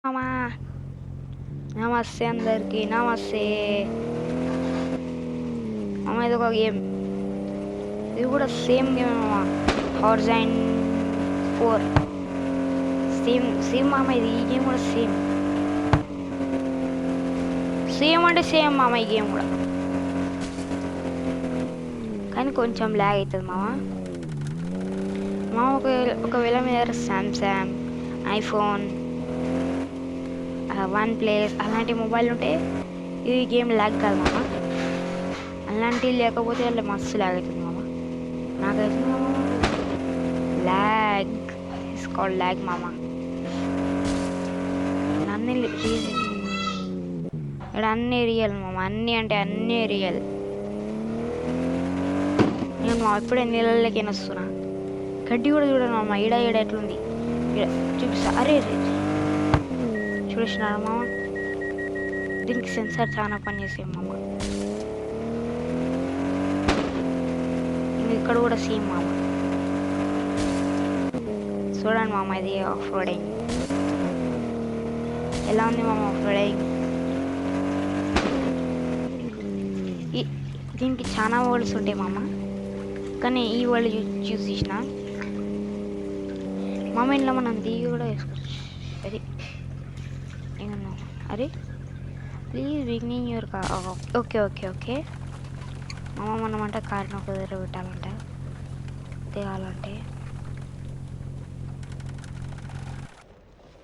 మామా నమస్తే అందరికి నమస్తే మామ. ఇది ఒక గేమ్, ఇది కూడా సేమ్ గేమ్ మామ. హార్జైన్ 4 సేమ్ మామ. ఇది ఈ గేమ్ కూడా సేమ్ అంటే సేమ్ మామ. ఈ గేమ్ కూడా కానీ కొంచెం ల్యాగ్ అవుతుంది మామ. ఒకవేళ మీ దగ్గర సామ్సంగ్, ఐఫోన్, వన్ ప్లస్ అలాంటి మొబైల్ ఉంటే ఈ గేమ్ ల్యాగ్ కాదు మామ. అలాంటివి లేకపోతే అలా మస్తు ల్యాగ్ అవుతుంది మామ. నాకైతే మామ ల్యాగ్ ఇస్ కాల్డ్ ల్యాగ్ మామ. ఇక్కడ అన్నీ రియల్ మామ. అన్నీ అంటే అన్నీ రియల్. నేను మా ఇప్పుడే నీళ్ళకి వస్తున్నా. గడ్డి కూడా చూడండి మామ. ఈడ ఎట్లుంది చూపిస్తా. అరే చూసినారా మామ? దీనికి సెన్సార్ చాలా పని చేసాం మామ. ఇక్కడ కూడా సేమ్ మామ. చూడండి మామ, ఇది ఆఫ్ రోడింగ్ ఎలా ఉంది మామ. ఆఫ్ రోడింగ్ దీనికి చాలా వరల్డ్స్ ఉంటాయి మామ. కానీ ఈ వరల్డ్ చూసిన మామ ఇంట్లో మనం దిగి కూడా వేసుకోవచ్చు. అది ఏమన్నా అరే please beginning your car. Okay okay okay మామ. మనం అంటే కార్ని ఒక దగ్గర పెట్టాలంట, దిగాలంటే.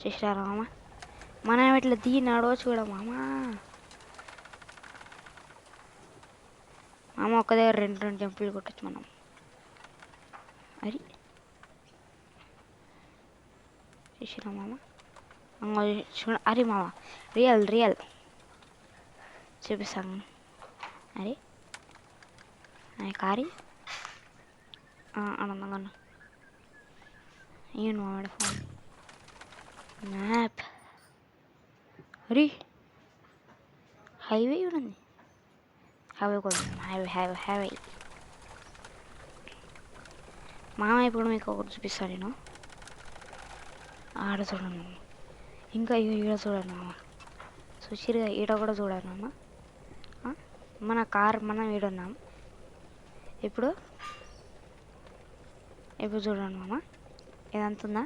చేసినారా మామ? మనం ఇట్లా దిగి నడవచ్చు కూడా మామ. మామ ఒక దగ్గర రెండు జంపులు కొట్టచ్చు మనం. అది చేసినా మామ. చూడ అరే మామ రియల్ చూపిస్తాను. అరే కారీ ఆనందంగా ఏను మామిడ ఫోన్ మ్యాప్. అరే హైవే చూడండి. హైవే కోసం హైవే మామ. ఇప్పుడు మీకు ఒకటి చూపిస్తాను నేను. ఆడ చూడండి ఇంకా ఈడ చూడండి మామ. సుచిరిగా ఈడ కూడా చూడండి మామ. మన కార్ మనం ఈడున్నాం. ఇప్పుడు చూడండి మామ. ఇదంతుందా?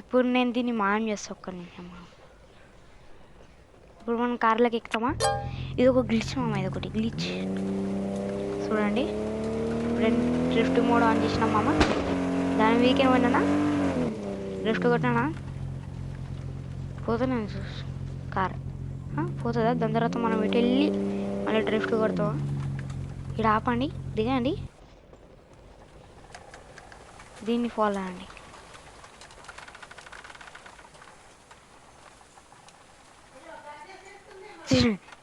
ఇప్పుడు నేను దీన్ని మాయం చేస్తా. ఒక్క నిమిషం మామ. ఇప్పుడు మనం కార్లోకి ఎక్కుతామా? ఇది ఒక గ్లిచ్ మామ. ఇది ఒకటి గ్లిచ్ చూడండి. డ్రిఫ్ట్ మోడ్ ఆన్ చేసినాం మామ. దాని వీకెండ్ పోయినా డ్రిఫ్ట్ కొట్టినా పోతున్నా కార్ పోతుందా? దాని తర్వాత మనం ఇటు వెళ్ళి మళ్ళీ డ్రిఫ్ట్ కొడతామా? ఇక్కడ ఆపండి, దిగండి, దీన్ని ఫాలో అండి.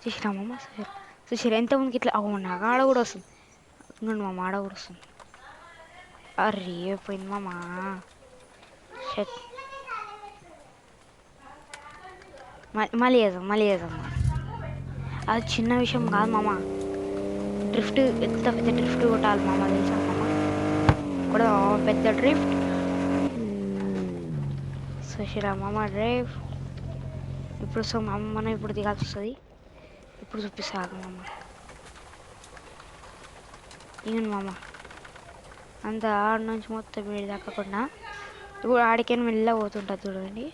చూసినామమ్మ చూసారు ఎంతమందికి ఇట్లా అవునా? ఆడ కూడా వస్తుంది. ఇంకోండి మామ, ఆడ కూడా వస్తుంది. అరే పోయింది మామ. మళ్ళీ వేద్దాం. అది చిన్న విషయం కాదు మామ. డ్రిఫ్ట్ ఎంత పెద్ద డ్రిఫ్ట్ కొట్టాలి మామ, తెలుసా మామ? కూడా పెద్ద డ్రిఫ్ట్. చూసిరా మామ డ్రైవ్. ఇప్పుడు మనం ఇప్పుడు దిగాల్సి వస్తుంది. ఇప్పుడు చూపిస్తాను మామ. ఇవ్వండి మామ. అంత ఆడ నుంచి మొత్తం వీడి దక్కకుండా ఇప్పుడు ఆడికైనా మెల్ల పోతుంటుంది చూడండి.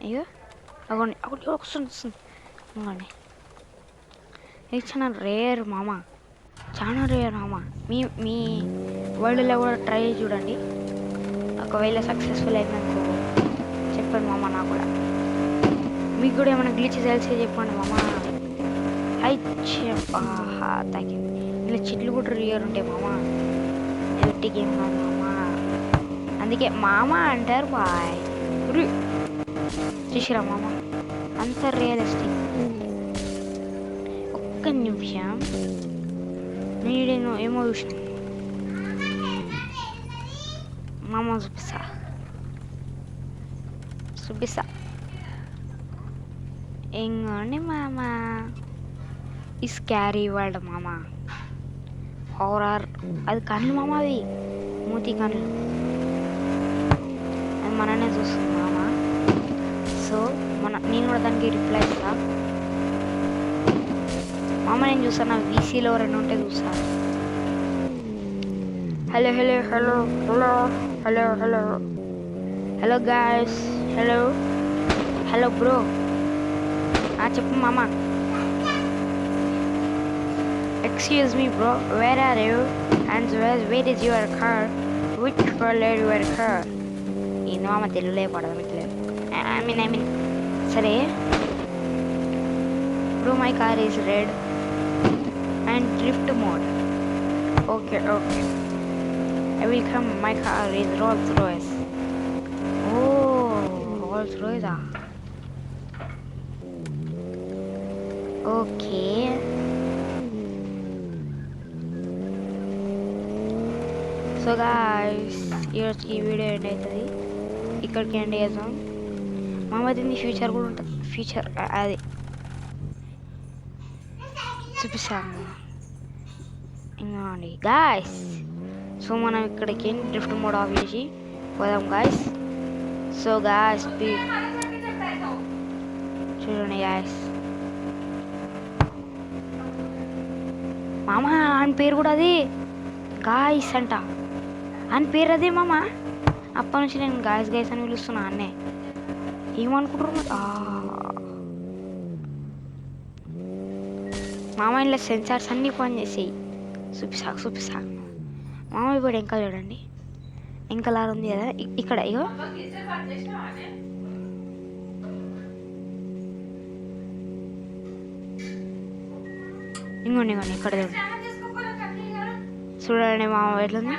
అయ్యో అగోండి అగోండి వస్తుంది. ఇవ్వండి. ఇది చాలా రేర్ మామ. మీ వరల్డ్లో కూడా ట్రై చూడండి. ఒకవేళ సక్సెస్ఫుల్ అయినందుకు చెప్పండి మామ. నాకు కూడా మీకు కూడా ఏమైనా గ్లిచ్ తెలిసే చెప్పండి మామ. ఆహా తగ్గింది. ఇలా చెట్లు కూడా రియర్ ఉంటాయి మామ. ఎట్టి గేమ్ కాదు మామ. అందుకే మామ అంటారు బాయ్. చూసిరా మామ అంత రియలిస్టిక్. ఒక్క నిమిషం నేను ఏమో చూసిన మామ. చూపిస్తా ఇంకోండి మామ. ఈ స్కారీ వరల్డ్ మామ. హారర్. అది కళ్ళు మామ, అవి మూతి కళ్ళు. అది చూస్తుంది మామ. సో నేను కూడా దానికి రిప్లై ఇస్తా. మామ నేను చూస్తాను, నా వీసీలో రెండు ఉంటే చూస్తా. Hello hello hello hello hello hello hello guys, hello hello bro. చెప్పు మామ. Excuse me bro, where are you and where is your car, which colour your car? ఏంది మామ తెలుగులే పడదు ఇట్లే. ఐ మీన్ సరే bro, my car is red and drift mode. Okay okay, I will come. My car is Rolls Royce. Oh, Rolls Royce. Okay. So guys, ఈ video end అవుతుంది, ఇక్కడికి end చేద్దాం. మామ దీన్ని ఫ్యూచర్ కూడా ఉంటుంది, ఫ్యూచర్ అది చూపిస్తాను ఇంకోండి గాయ్స్. సో మనం ఇక్కడికి డ్రిఫ్ట్ మోడ్ ఆఫ్ చేసి పోదాం గాయ్స్. సో గాయ్స్ చూడండి గాయ్స్, మామ ఆయన పేరు కూడా అది గాయ్స్ అంట, ఆయన పేరు అదే మామ. అప్పటి నుంచి నేను గాయస్ గాయస్ అని పిలుస్తున్నా. అన్నే ఏమనుకుంటున్నా మామ, ఇలా సెన్సార్స్ అన్నీ పని చేసేయి. చూపిస్తా మామ. ఇప్పుడు ఇంకా చూడండి, ఇంకా లాగా ఉంది కదా ఇక్కడ. ఇగో ఇంకోండి ఇక్కడ చూడండి మామ ఎట్లుంది.